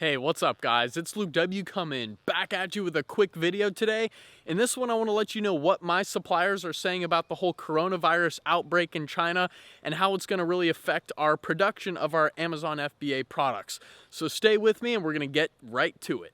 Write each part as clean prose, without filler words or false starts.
Hey, what's up guys? It's Luke W coming back at you with a quick video today. In this one, I want to let you know what my suppliers are saying about the whole coronavirus outbreak in China and how it's going to really affect our production of our Amazon FBA products. So stay with me and we're going to get right to it.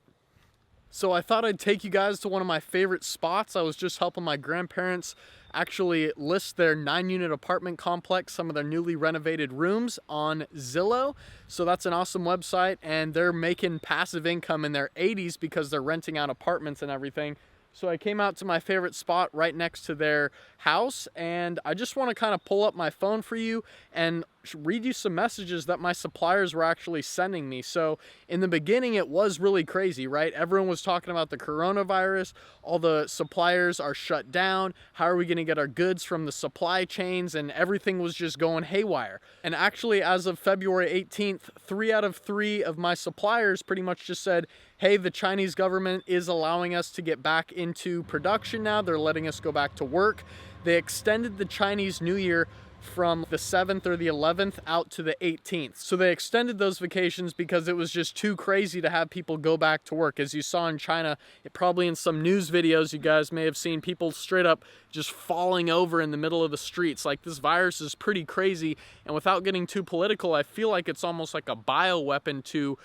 So I thought I'd take you guys to one of my favorite spots. I was just helping my grandparents actually list their 9-unit apartment complex, some of their newly renovated rooms on Zillow. So that's an awesome website, and they're making passive income in their 80s because they're renting out apartments and everything. So I came out to my favorite spot right next to their house, and I just want to kind of pull up my phone for you and read you some messages that my suppliers were actually sending me. So in the beginning, it was really crazy, right? Everyone was talking about the coronavirus. All the suppliers are shut down. How are we going to get our goods from the supply chains? And everything was just going haywire. And actually, as of February 18th, 3 out of 3 of my suppliers pretty much just said, hey, the Chinese government is allowing us to get back into production now. They're letting us go back to work. They extended the Chinese New Year from the 7th or the 11th out to the 18th. So they extended those vacations because it was just too crazy to have people go back to work. As you saw in China, probably in some news videos you guys may have seen people straight up just falling over in the middle of the streets. Like, this virus is pretty crazy, and without getting too political, I feel like it's almost like a bioweapon to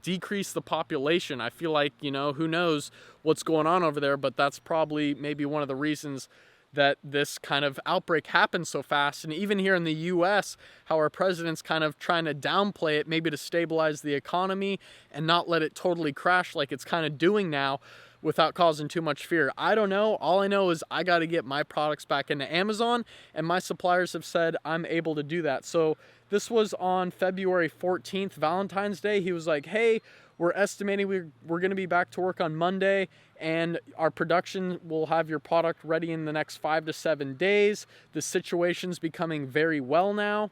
decrease the population. I feel like, who knows what's going on over there, but that's probably maybe one of the reasons that this kind of outbreak happened so fast. And even here in the US, how our president's kind of trying to downplay it, maybe to stabilize the economy and not let it totally crash like it's kind of doing now without causing too much fear. I don't know. All I know is I got to get my products back into Amazon, and my suppliers have said I'm able to do that. So this was on February 14th, Valentine's Day. He was like, hey, we're estimating we're going to be back to work on Monday, and our production will have your product ready in the next 5 to 7 days. The situation's becoming very well now.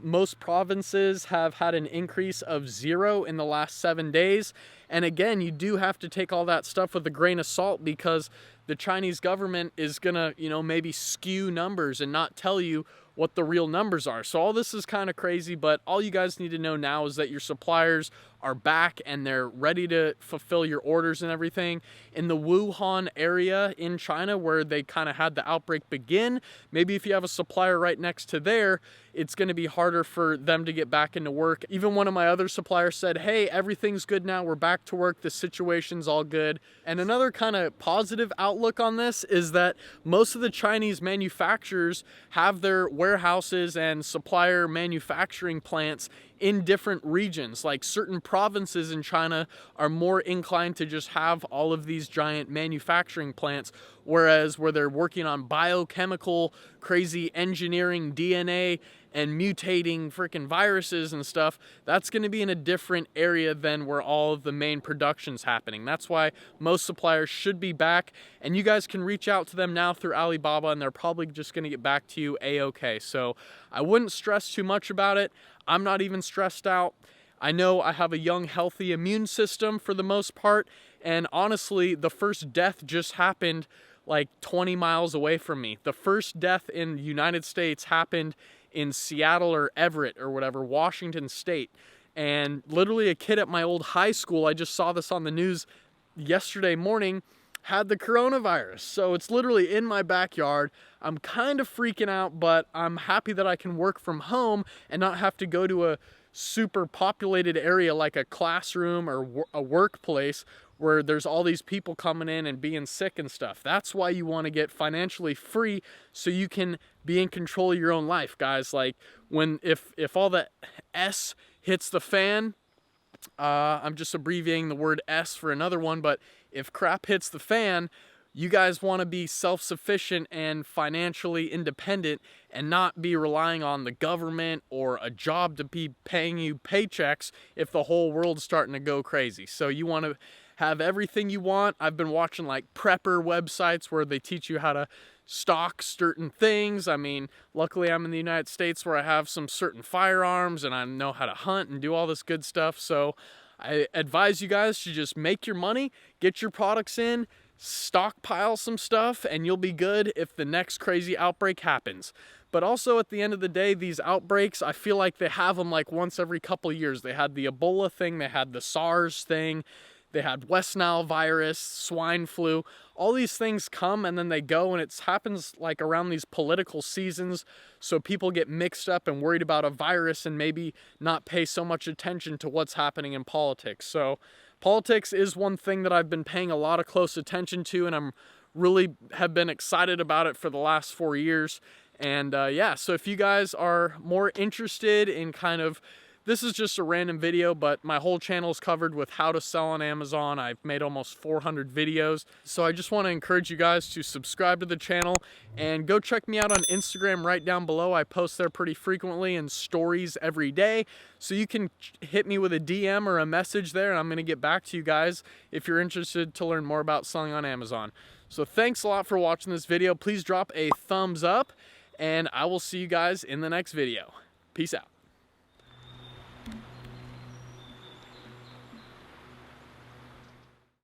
Most provinces have had an increase of 0 in the last 7 days. And again, you do have to take all that stuff with a grain of salt, because the Chinese government is gonna, maybe skew numbers and not tell you what the real numbers are. So all this is kind of crazy, but all you guys need to know now is that your suppliers are back and they're ready to fulfill your orders and everything. In the Wuhan area in China, where they kind of had the outbreak begin, maybe if you have a supplier right next to there, it's going to be harder for them to get back into work. Even one of my other suppliers said, hey, everything's good now, we're back to work, the situation's all good. And another kind of positive outlook on this is that most of the Chinese manufacturers have their warehouses and supplier manufacturing plants in different regions. Like, certain provinces in China are more inclined to just have all of these giant manufacturing plants, whereas where they're working on biochemical, crazy engineering, DNA, and mutating freaking viruses and stuff, that's going to be in a different area than where all of the main production's happening. That's why most suppliers should be back, and you guys can reach out to them now through Alibaba, and they're probably just going to get back to you a-okay. So I wouldn't stress too much about it. I'm not even stressed out. I know I have a young, healthy immune system for the most part, and honestly, the first death just happened like 20 miles away from me. The first death in the United States happened in Seattle or Everett or whatever, Washington State. And literally a kid at my old high school, I just saw this on the news yesterday morning, had the coronavirus. So it's literally in my backyard. I'm kind of freaking out, but I'm happy that I can work from home and not have to go to a super populated area like a classroom or a workplace where there's all these people coming in and being sick and stuff. That's why you want to get financially free, so you can be in control of your own life, guys. Like, if all the S hits the fan, I'm just abbreviating the word S for another one, but if crap hits the fan, you guys want to be self-sufficient and financially independent and not be relying on the government or a job to be paying you paychecks if the whole world's starting to go crazy. So you want to have everything you want. I've been watching like prepper websites where they teach you how to stock certain things. I mean, luckily I'm in the United States where I have some certain firearms and I know how to hunt and do all this good stuff. So I advise you guys to just make your money, get your products in, stockpile some stuff and you'll be good if the next crazy outbreak happens. But also at the end of the day, these outbreaks, I feel like they have them like once every couple years. They had the Ebola thing, they had the SARS thing, they had West Nile virus, swine flu. All these things come and then they go, and it happens like around these political seasons. So people get mixed up and worried about a virus and maybe not pay so much attention to what's happening in politics. So politics is one thing that I've been paying a lot of close attention to, and I'm really have been excited about it for the last 4 years. And yeah, so if you guys are more interested in kind of, this is just a random video, but my whole channel is covered with how to sell on Amazon. I've made almost 400 videos. So I just want to encourage you guys to subscribe to the channel and go check me out on Instagram right down below. I post there pretty frequently and stories every day. So you can hit me with a DM or a message there, and I'm going to get back to you guys if you're interested to learn more about selling on Amazon. So thanks a lot for watching this video. Please drop a thumbs up, and I will see you guys in the next video. Peace out.